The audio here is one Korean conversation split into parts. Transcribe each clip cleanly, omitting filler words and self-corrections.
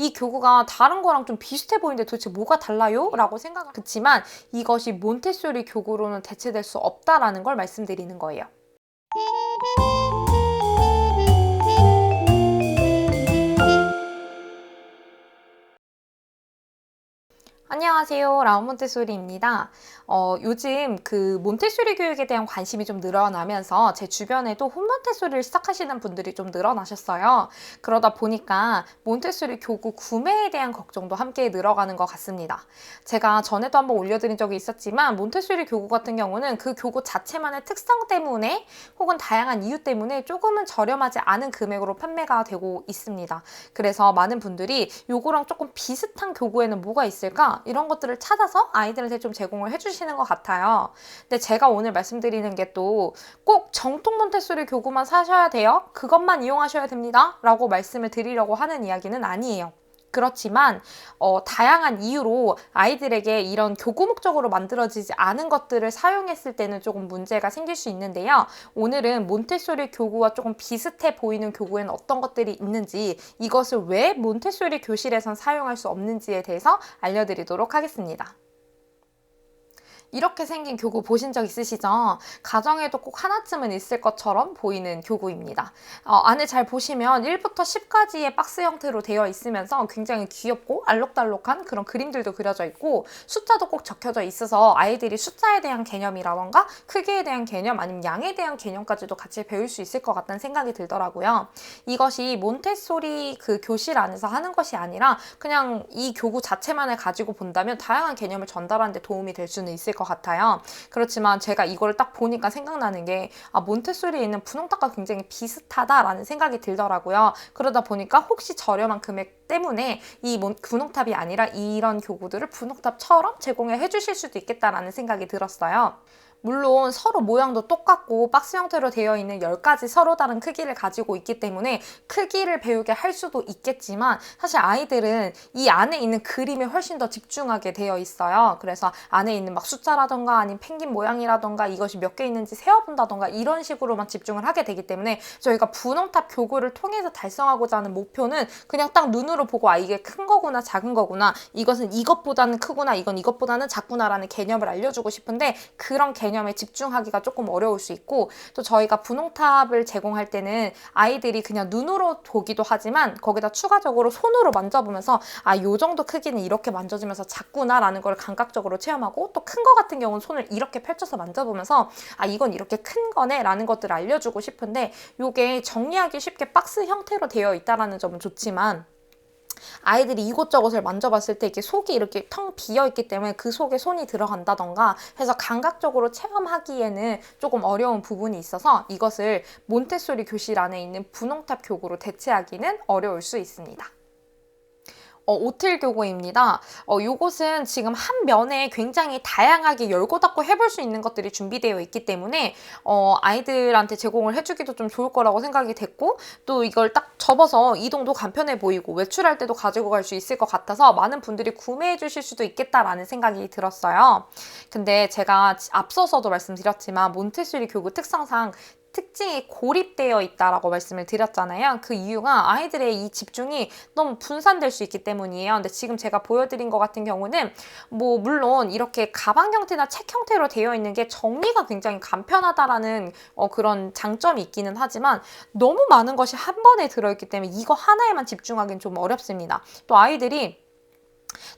이 교구가 다른 거랑 좀 비슷해 보이는데 도대체 뭐가 달라요? 라고 생각을 했지만 이것이 몬테소리 교구로는 대체될 수 없다라는 걸 말씀드리는 거예요. 안녕하세요. 라운 몬테소리입니다. 요즘 그 몬테소리 교육에 대한 관심이 좀 늘어나면서 제 주변에도 홈몬테소리를 시작하시는 분들이 좀 늘어나셨어요. 그러다 보니까 몬테소리 교구 구매에 대한 걱정도 함께 늘어가는 것 같습니다. 제가 전에도 한번 올려드린 적이 있었지만 몬테소리 교구 같은 경우는 그 교구 자체만의 특성 때문에 혹은 다양한 이유 때문에 조금은 저렴하지 않은 금액으로 판매가 되고 있습니다. 그래서 많은 분들이 요거랑 조금 비슷한 교구에는 뭐가 있을까? 이런 것들을 찾아서 아이들한테 좀 제공을 해주시는 것 같아요. 근데 제가 오늘 말씀드리는 게 또 꼭 정통 몬테소리 교구만 사셔야 돼요. 그것만 이용하셔야 됩니다. 라고 말씀을 드리려고 하는 이야기는 아니에요. 그렇지만 다양한 이유로 아이들에게 이런 교구 목적으로 만들어지지 않은 것들을 사용했을 때는 조금 문제가 생길 수 있는데요. 오늘은 몬테소리 교구와 조금 비슷해 보이는 교구에는 어떤 것들이 있는지, 이것을 왜 몬테소리 교실에선 사용할 수 없는지에 대해서 알려드리도록 하겠습니다. 이렇게 생긴 교구 보신 적 있으시죠? 가정에도 꼭 하나쯤은 있을 것처럼 보이는 교구입니다. 안에 잘 보시면 1부터 10까지의 박스 형태로 되어 있으면서 굉장히 귀엽고 알록달록한 그런 그림들도 그려져 있고 숫자도 꼭 적혀져 있어서 아이들이 숫자에 대한 개념이라던가 크기에 대한 개념 아니면 양에 대한 개념까지도 같이 배울 수 있을 것 같다는 생각이 들더라고요. 이것이 몬테소리 그 교실 안에서 하는 것이 아니라 그냥 이 교구 자체만을 가지고 본다면 다양한 개념을 전달하는 데 도움이 될 수는 있을 것 같아요. 그렇지만 제가 이걸 딱 보니까 생각나는 게 몬테소리에 있는 분홍탑과 굉장히 비슷하다라는 생각이 들더라고요. 그러다 보니까 혹시 저렴한 금액 때문에 이 분홍탑이 아니라 이런 교구들을 분홍탑처럼 제공해 주실 수도 있겠다라는 생각이 들었어요. 물론 서로 모양도 똑같고 박스 형태로 되어 있는 10가지 서로 다른 크기를 가지고 있기 때문에 크기를 배우게 할 수도 있겠지만 사실 아이들은 이 안에 있는 그림에 훨씬 더 집중하게 되어 있어요. 그래서 안에 있는 막 숫자라던가 아니면 펭귄 모양이라던가 이것이 몇 개 있는지 세어본다던가 이런 식으로만 집중을 하게 되기 때문에 저희가 분홍탑 교구를 통해서 달성하고자 하는 목표는 그냥 딱 눈으로 보고 이게 큰 거구나 작은 거구나 이것은 이것보다는 크구나 이건 이것보다는 작구나라는 개념을 알려주고 싶은데 그런 개념에 집중하기가 조금 어려울 수 있고 또 저희가 분홍탑을 제공할 때는 아이들이 그냥 눈으로 보기도 하지만 거기다 추가적으로 손으로 만져보면서 요 정도 크기는 이렇게 만져주면서 작구나 라는 걸 감각적으로 체험하고 또 큰 거 같은 경우는 손을 이렇게 펼쳐서 만져보면서 이건 이렇게 큰 거네 라는 것들을 알려주고 싶은데 이게 정리하기 쉽게 박스 형태로 되어 있다는 점은 좋지만 아이들이 이곳저곳을 만져봤을 때 이렇게 속이 이렇게 텅 비어있기 때문에 그 속에 손이 들어간다던가 해서 감각적으로 체험하기에는 조금 어려운 부분이 있어서 이것을 몬테소리 교실 안에 있는 분홍탑 교구로 대체하기는 어려울 수 있습니다. 오틸 교구입니다. 요것은 지금 한 면에 굉장히 다양하게 열고 닫고 해볼 수 있는 것들이 준비되어 있기 때문에 아이들한테 제공을 해주기도 좀 좋을 거라고 생각이 됐고 또 이걸 딱 접어서 이동도 간편해 보이고 외출할 때도 가지고 갈 수 있을 것 같아서 많은 분들이 구매해 주실 수도 있겠다라는 생각이 들었어요. 근데 제가 앞서서도 말씀드렸지만 몬테소리 교구 특성상 특징이 고립되어 있다라고 말씀을 드렸잖아요. 그 이유가 아이들의 이 집중이 너무 분산될 수 있기 때문이에요. 근데 지금 제가 보여드린 것 같은 경우는 물론 이렇게 가방 형태나 책 형태로 되어 있는 게 정리가 굉장히 간편하다라는 그런 장점이 있기는 하지만 너무 많은 것이 한 번에 들어있기 때문에 이거 하나에만 집중하기는 좀 어렵습니다. 또 아이들이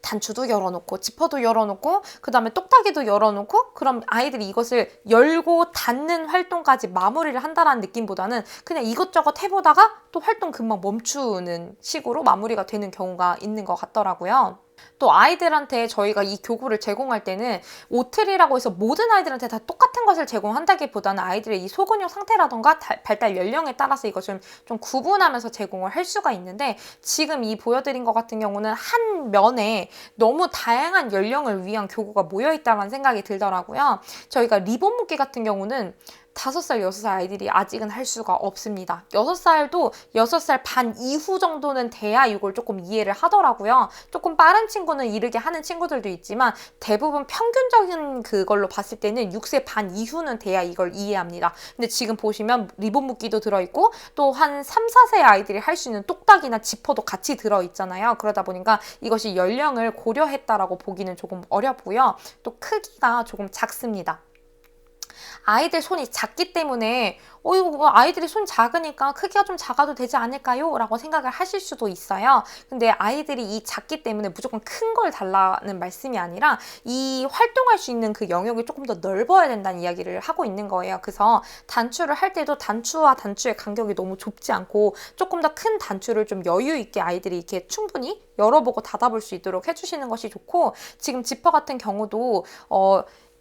단추도 열어놓고 지퍼도 열어놓고 그 다음에 똑딱이도 열어놓고 그럼 아이들이 이것을 열고 닫는 활동까지 마무리를 한다는 느낌보다는 그냥 이것저것 해보다가 또 활동 금방 멈추는 식으로 마무리가 되는 경우가 있는 것 같더라고요. 또 아이들한테 저희가 이 교구를 제공할 때는 오틀이라고 해서 모든 아이들한테 다 똑같은 것을 제공한다기보다는 아이들의 이 소근육 상태라던가 발달 연령에 따라서 이것을 좀 구분하면서 제공을 할 수가 있는데 지금 이 보여드린 것 같은 경우는 한 면에 너무 다양한 연령을 위한 교구가 모여있다는 생각이 들더라고요. 저희가 리본 묶기 같은 경우는 5살, 6살 아이들이 아직은 할 수가 없습니다. 6살도 6살 반 이후 정도는 돼야 이걸 조금 이해를 하더라고요. 조금 빠른 친구는 이르게 하는 친구들도 있지만 대부분 평균적인 그걸로 봤을 때는 6세 반 이후는 돼야 이걸 이해합니다. 근데 지금 보시면 리본 묶기도 들어있고 또 한 3, 4세 아이들이 할 수 있는 똑딱이나 지퍼도 같이 들어있잖아요. 그러다 보니까 이것이 연령을 고려했다라고 보기는 조금 어렵고요. 또 크기가 조금 작습니다. 아이들 손이 작기 때문에 이거 뭐 아이들이 손 작으니까 크기가 좀 작아도 되지 않을까요? 라고 생각을 하실 수도 있어요. 근데 아이들이 이 작기 때문에 무조건 큰 걸 달라는 말씀이 아니라 이 활동할 수 있는 그 영역이 조금 더 넓어야 된다는 이야기를 하고 있는 거예요. 그래서 단추를 할 때도 단추와 단추의 간격이 너무 좁지 않고 조금 더 큰 단추를 좀 여유 있게 아이들이 이렇게 충분히 열어보고 닫아볼 수 있도록 해주시는 것이 좋고, 지금 지퍼 같은 경우도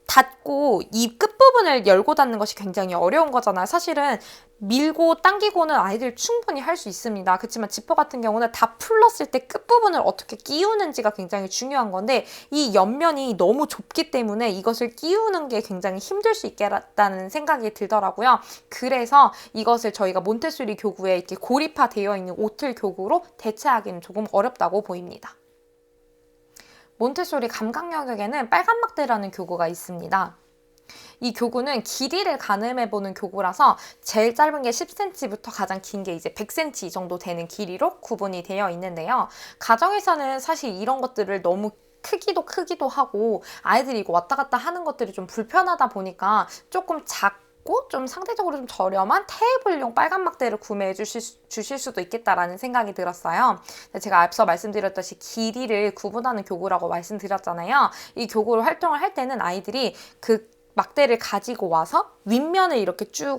닫고 이 끝부분을 열고 닫는 것이 굉장히 어려운 거잖아요. 사실은 밀고 당기고는 아이들 충분히 할 수 있습니다. 그렇지만 지퍼 같은 경우는 다 풀렀을 때 끝부분을 어떻게 끼우는지가 굉장히 중요한 건데, 이 옆면이 너무 좁기 때문에 이것을 끼우는 게 굉장히 힘들 수 있겠다는 생각이 들더라고요. 그래서 이것을 저희가 몬테소리 교구에 이렇게 고립화되어 있는 오틀 교구로 대체하기는 조금 어렵다고 보입니다. 몬테소리 감각 영역에는 빨간 막대라는 교구가 있습니다. 이 교구는 길이를 가늠해보는 교구라서 제일 짧은 게 10cm부터 가장 긴 게 이제 100cm 정도 되는 길이로 구분이 되어 있는데요. 가정에서는 사실 이런 것들을 너무 크기도 하고 아이들이 이거 왔다 갔다 하는 것들이 좀 불편하다 보니까 조금 좀 상대적으로 좀 저렴한 테이블용 빨간 막대를 구매해 주실 수도 있겠다라는 생각이 들었어요. 제가 앞서 말씀드렸듯이 길이를 구분하는 교구라고 말씀드렸잖아요. 이 교구를 활동을 할 때는 아이들이 그 막대를 가지고 와서 윗면을 이렇게 쭉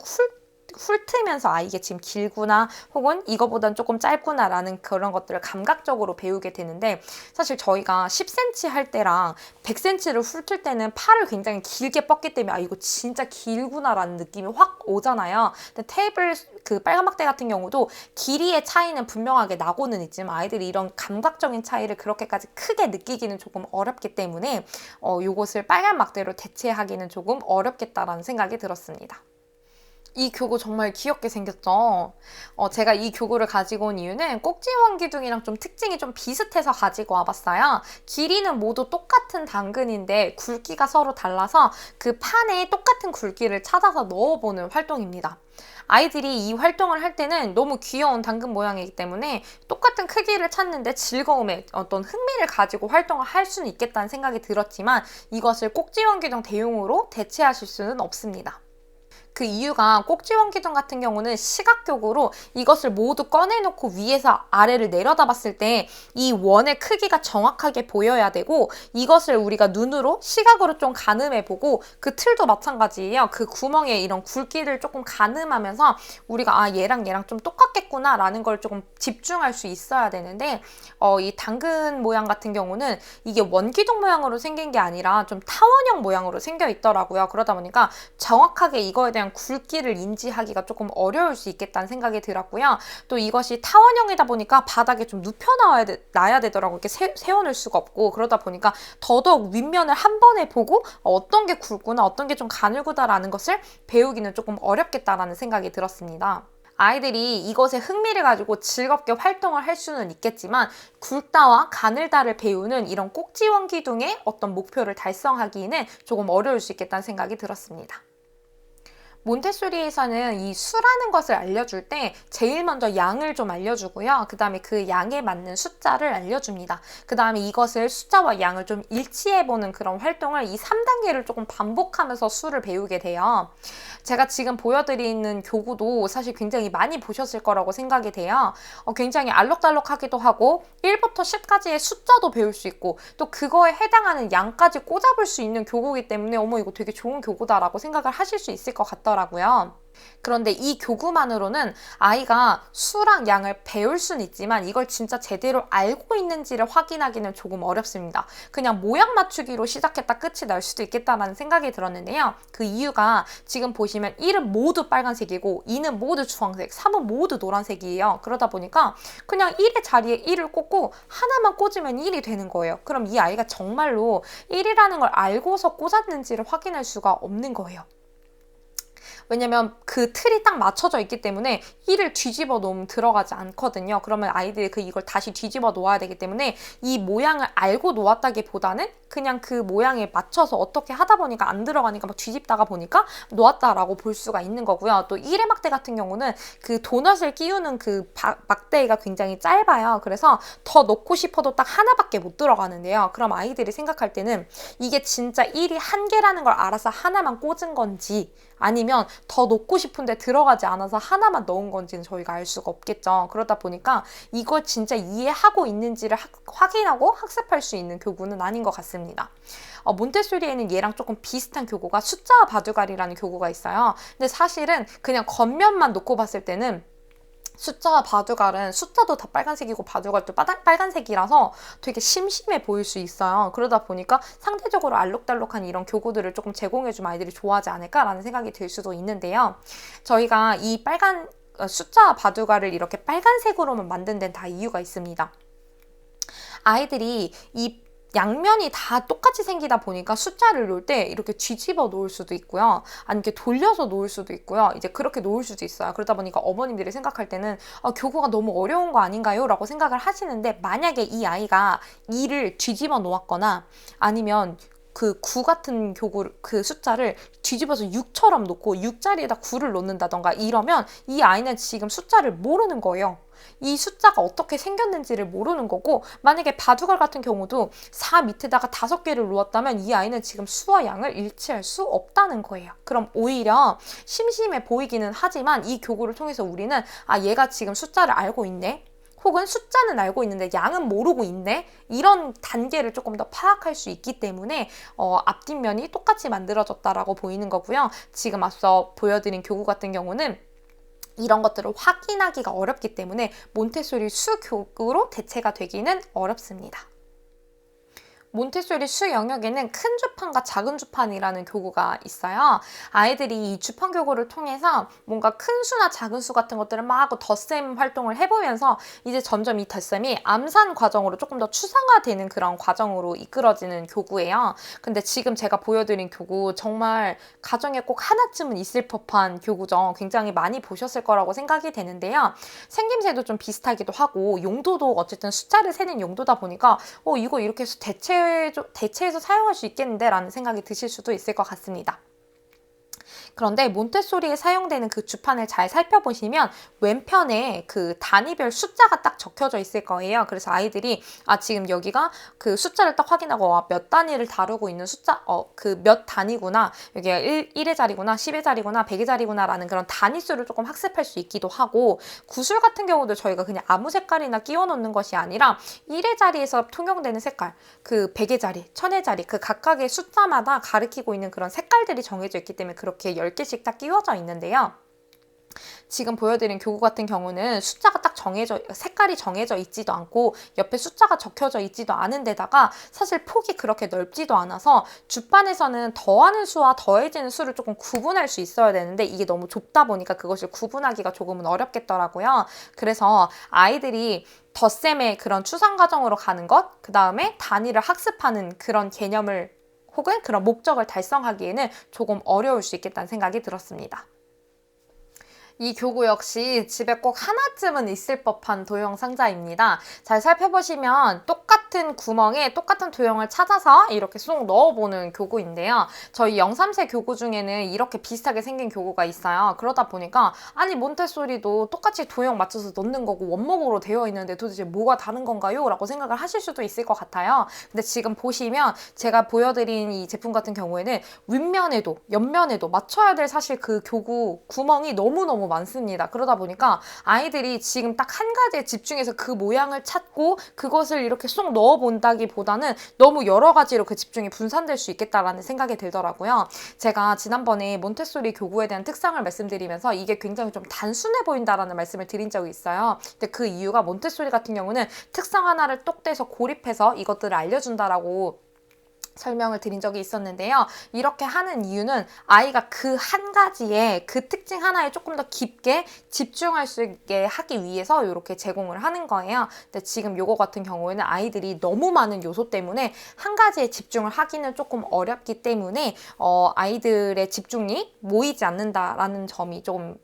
훑으면서 이게 지금 길구나 혹은 이거보단 조금 짧구나라는 그런 것들을 감각적으로 배우게 되는데, 사실 저희가 10cm 할 때랑 100cm를 훑을 때는 팔을 굉장히 길게 뻗기 때문에 이거 진짜 길구나라는 느낌이 확 오잖아요. 근데 테이블 그 빨간 막대 같은 경우도 길이의 차이는 분명하게 나고는 있지만 아이들이 이런 감각적인 차이를 그렇게까지 크게 느끼기는 조금 어렵기 때문에 요것을 빨간 막대로 대체하기는 조금 어렵겠다라는 생각이 들었습니다. 이 교구 정말 귀엽게 생겼죠? 제가 이 교구를 가지고 온 이유는 꼭지원 기둥이랑 좀 특징이 좀 비슷해서 가지고 와봤어요. 길이는 모두 똑같은 당근인데 굵기가 서로 달라서 그 판에 똑같은 굵기를 찾아서 넣어보는 활동입니다. 아이들이 이 활동을 할 때는 너무 귀여운 당근 모양이기 때문에 똑같은 크기를 찾는데 즐거움에 어떤 흥미를 가지고 활동을 할 수는 있겠다는 생각이 들었지만 이것을 꼭지원 기둥 대용으로 대체하실 수는 없습니다. 그 이유가 꼭지원 기둥 같은 경우는 시각적으로 이것을 모두 꺼내놓고 위에서 아래를 내려다봤을 때 이 원의 크기가 정확하게 보여야 되고, 이것을 우리가 눈으로 시각으로 좀 가늠해보고, 그 틀도 마찬가지예요. 그 구멍에 이런 굵기를 조금 가늠하면서 우리가 얘랑 좀 똑같겠구나 라는 걸 조금 집중할 수 있어야 되는데, 이 당근 모양 같은 경우는 이게 원기둥 모양으로 생긴 게 아니라 좀 타원형 모양으로 생겨 있더라고요. 그러다 보니까 정확하게 이거에 대한 굵기를 인지하기가 조금 어려울 수 있겠다는 생각이 들었고요. 또 이것이 타원형이다 보니까 바닥에 좀 놔야 되더라고요. 이렇게 세워놓을 수가 없고, 그러다 보니까 더더욱 윗면을 한 번에 보고 어떤 게 굵구나 어떤 게 좀 가늘구나라는 것을 배우기는 조금 어렵겠다라는 생각이 들었습니다. 아이들이 이것에 흥미를 가지고 즐겁게 활동을 할 수는 있겠지만 굵다와 가늘다를 배우는 이런 꼭지원 기둥의 어떤 목표를 달성하기는 조금 어려울 수 있겠다는 생각이 들었습니다. 몬테소리에서는 이 수라는 것을 알려줄 때 제일 먼저 양을 좀 알려주고요. 그 다음에 그 양에 맞는 숫자를 알려줍니다. 그 다음에 이것을 숫자와 양을 좀 일치해보는 그런 활동을 이 3단계를 조금 반복하면서 수를 배우게 돼요. 제가 지금 보여드리는 교구도 사실 굉장히 많이 보셨을 거라고 생각이 돼요. 굉장히 알록달록하기도 하고 1부터 10까지의 숫자도 배울 수 있고 또 그거에 해당하는 양까지 꽂아볼 수 있는 교구이기 때문에 이거 되게 좋은 교구다라고 생각을 하실 수 있을 것 같더라고요. 그런데 이 교구만으로는 아이가 수랑 양을 배울 수는 있지만 이걸 진짜 제대로 알고 있는지를 확인하기는 조금 어렵습니다. 그냥 모양 맞추기로 시작했다 끝이 날 수도 있겠다라는 생각이 들었는데요. 그 이유가 지금 보시면 1은 모두 빨간색이고 2는 모두 주황색, 3은 모두 노란색이에요. 그러다 보니까 그냥 1의 자리에 1을 꽂고 하나만 꽂으면 1이 되는 거예요. 그럼 이 아이가 정말로 1이라는 걸 알고서 꽂았는지를 확인할 수가 없는 거예요. 왜냐면 그 틀이 딱 맞춰져 있기 때문에 이를 뒤집어 놓으면 들어가지 않거든요. 그러면 아이들이 이걸 다시 뒤집어 놓아야 되기 때문에 이 모양을 알고 놓았다기보다는 그냥 그 모양에 맞춰서 어떻게 하다 보니까 안 들어가니까 막 뒤집다가 보니까 놓았다라고 볼 수가 있는 거고요. 또 1회 막대 같은 경우는 그 도넛을 끼우는 그 막대가 굉장히 짧아요. 그래서 더 넣고 싶어도 딱 하나밖에 못 들어가는데요. 그럼 아이들이 생각할 때는 이게 진짜 1이 한 개라는 걸 알아서 하나만 꽂은 건지 아니면 더 넣고 싶은데 들어가지 않아서 하나만 넣은 건지는 저희가 알 수가 없겠죠. 그러다 보니까 이걸 진짜 이해하고 있는지를 확인하고 학습할 수 있는 교구는 아닌 것 같습니다. 몬테소리에는 얘랑 조금 비슷한 교구가 숫자와 바둑알이라는 교구가 있어요. 근데 사실은 그냥 겉면만 놓고 봤을 때는 숫자와 바둑알은 숫자도 다 빨간색이고 바둑알도 빨간색이라서 되게 심심해 보일 수 있어요. 그러다 보니까 상대적으로 알록달록한 이런 교구들을 조금 제공해주면 아이들이 좋아하지 않을까라는 생각이 들 수도 있는데요. 저희가 이 숫자와 바둑알을 이렇게 빨간색으로만 만든 데는 다 이유가 있습니다. 아이들이 이 양면이 다 똑같이 생기다 보니까 숫자를 놓을 때 이렇게 뒤집어 놓을 수도 있고요. 아니면 이렇게 돌려서 놓을 수도 있고요. 이제 그렇게 놓을 수도 있어요. 그러다 보니까 어머님들이 생각할 때는 교구가 너무 어려운 거 아닌가요? 라고 생각을 하시는데 만약에 이 아이가 2를 뒤집어 놓았거나 아니면 그 9 같은 그 숫자를 뒤집어서 6처럼 놓고 6 자리에다 9를 놓는다던가 이러면 이 아이는 지금 숫자를 모르는 거예요. 이 숫자가 어떻게 생겼는지를 모르는 거고 만약에 바둑알 같은 경우도 4 밑에다가 5개를 놓았다면 이 아이는 지금 수와 양을 일치할 수 없다는 거예요. 그럼 오히려 심심해 보이기는 하지만 이 교구를 통해서 우리는 얘가 지금 숫자를 알고 있네. 혹은 숫자는 알고 있는데 양은 모르고 있네? 이런 단계를 조금 더 파악할 수 있기 때문에 앞뒷면이 똑같이 만들어졌다라고 보이는 거고요. 지금 앞서 보여드린 교구 같은 경우는 이런 것들을 확인하기가 어렵기 때문에 몬테소리 수교구로 대체가 되기는 어렵습니다. 몬테소리 수 영역에는 큰 주판과 작은 주판이라는 교구가 있어요. 아이들이 이 주판 교구를 통해서 뭔가 큰 수나 작은 수 같은 것들을 막 덧셈 활동을 해보면서 이제 점점 이 덧셈이 암산 과정으로 조금 더 추상화되는 그런 과정으로 이끌어지는 교구예요. 근데 지금 제가 보여드린 교구 정말 가정에 꼭 하나쯤은 있을 법한 교구죠. 굉장히 많이 보셨을 거라고 생각이 되는데요. 생김새도 좀 비슷하기도 하고 용도도 어쨌든 숫자를 세는 용도다 보니까 이거 이렇게 해서 대체해서 사용할 수 있겠는데 라는 생각이 드실 수도 있을 것 같습니다. 그런데 몬테소리에 사용되는 그 주판을 잘 살펴보시면 왼편에 그 단위별 숫자가 딱 적혀져 있을 거예요. 그래서 아이들이 지금 여기가 그 숫자를 딱 확인하고 몇 단위를 다루고 있는 숫자 그 몇 단위구나 여기가 1의 자리구나 10의 자리구나 100의 자리구나 라는 그런 단위수를 조금 학습할 수 있기도 하고 구술 같은 경우도 저희가 그냥 아무 색깔이나 끼워 놓는 것이 아니라 1의 자리에서 통용되는 색깔 그 100의 자리 1000의 자리 그 각각의 숫자마다 가리키고 있는 그런 색깔들이 정해져 있기 때문에 그렇게 10개씩 딱 끼워져 있는데요. 지금 보여드린 교구 같은 경우는 숫자가 딱 색깔이 정해져 있지도 않고 옆에 숫자가 적혀져 있지도 않은 데다가 사실 폭이 그렇게 넓지도 않아서 주판에서는 더하는 수와 더해지는 수를 조금 구분할 수 있어야 되는데 이게 너무 좁다 보니까 그것을 구분하기가 조금은 어렵겠더라고요. 그래서 아이들이 덧셈의 그런 추상 과정으로 가는 것, 그 다음에 단위를 학습하는 그런 개념을 혹은 그런 목적을 달성하기에는 조금 어려울 수 있겠다는 생각이 들었습니다. 이 교구 역시 집에 꼭 하나쯤은 있을 법한 도형 상자입니다. 잘 살펴보시면 똑같은 구멍에 똑같은 도형을 찾아서 이렇게 쏙 넣어보는 교구인데요. 저희 0~3세 교구 중에는 이렇게 비슷하게 생긴 교구가 있어요. 그러다 보니까 아니 몬테소리도 똑같이 도형 맞춰서 넣는 거고 원목으로 되어 있는데 도대체 뭐가 다른 건가요? 라고 생각을 하실 수도 있을 것 같아요. 근데 지금 보시면 제가 보여드린 이 제품 같은 경우에는 윗면에도 옆면에도 맞춰야 될 사실 그 교구 구멍이 너무너무 많습니다. 그러다 보니까 아이들이 지금 딱 한 가지에 집중해서 그 모양을 찾고 그것을 이렇게 쏙 넣어본다기보다는 너무 여러 가지로 그 집중이 분산될 수 있겠다라는 생각이 들더라고요. 제가 지난번에 몬테소리 교구에 대한 특성을 말씀드리면서 이게 굉장히 좀 단순해 보인다라는 말씀을 드린 적이 있어요. 근데 그 이유가 몬테소리 같은 경우는 특성 하나를 똑 떼서 고립해서 이것들을 알려준다라고 설명을 드린 적이 있었는데요. 이렇게 하는 이유는 아이가 그 한 가지에 그 특징 하나에 조금 더 깊게 집중할 수 있게 하기 위해서 이렇게 제공을 하는 거예요. 근데 지금 요거 같은 경우에는 아이들이 너무 많은 요소 때문에 한 가지에 집중을 하기는 조금 어렵기 때문에 아이들의 집중이 모이지 않는다라는 점이 조금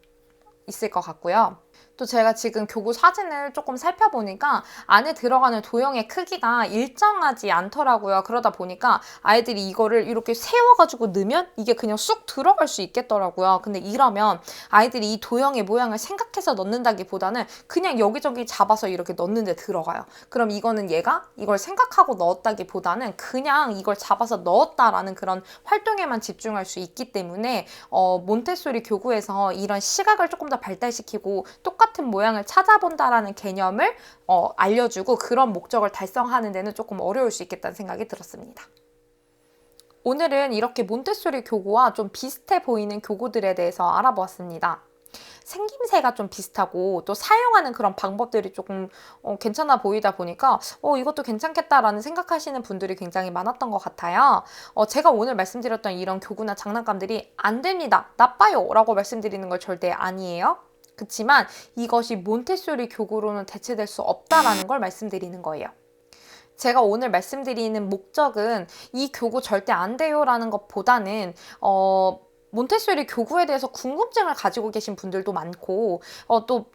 있을 것 같고요. 또 제가 지금 교구 사진을 조금 살펴보니까 안에 들어가는 도형의 크기가 일정하지 않더라고요. 그러다 보니까 아이들이 이거를 이렇게 세워가지고 넣으면 이게 그냥 쑥 들어갈 수 있겠더라고요. 근데 이러면 아이들이 이 도형의 모양을 생각해서 넣는다기보다는 그냥 여기저기 잡아서 이렇게 넣는데 들어가요. 그럼 이거는 얘가 이걸 생각하고 넣었다기보다는 그냥 이걸 잡아서 넣었다라는 그런 활동에만 집중할 수 있기 때문에 몬테소리 교구에서 이런 시각을 조금 더 발달시키고 똑같은 모양을 찾아본다라는 개념을 알려주고 그런 목적을 달성하는 데는 조금 어려울 수 있겠다는 생각이 들었습니다. 오늘은 이렇게 몬테소리 교구와 좀 비슷해 보이는 교구들에 대해서 알아보았습니다. 생김새가 좀 비슷하고 또 사용하는 그런 방법들이 조금 괜찮아 보이다 보니까 이것도 괜찮겠다라는 생각하시는 분들이 굉장히 많았던 것 같아요. 제가 오늘 말씀드렸던 이런 교구나 장난감들이 안 됩니다, 나빠요 라고 말씀드리는 걸 절대 아니에요. 그렇지만 이것이 몬테소리 교구로는 대체될 수 없다라는 걸 말씀드리는 거예요. 제가 오늘 말씀드리는 목적은 이 교구 절대 안 돼요 라는 것보다는 몬테소리 교구에 대해서 궁금증을 가지고 계신 분들도 많고 또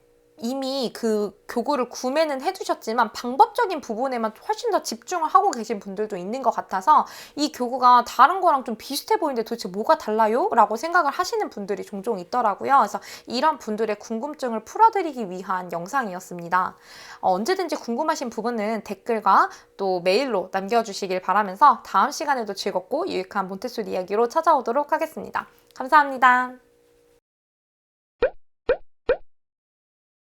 이미 그 교구를 구매는 해두셨지만 방법적인 부분에만 훨씬 더 집중을 하고 계신 분들도 있는 것 같아서 이 교구가 다른 거랑 좀 비슷해 보이는데 도대체 뭐가 달라요? 라고 생각을 하시는 분들이 종종 있더라고요. 그래서 이런 분들의 궁금증을 풀어드리기 위한 영상이었습니다. 언제든지 궁금하신 부분은 댓글과 또 메일로 남겨주시길 바라면서 다음 시간에도 즐겁고 유익한 몬테소리 이야기로 찾아오도록 하겠습니다. 감사합니다.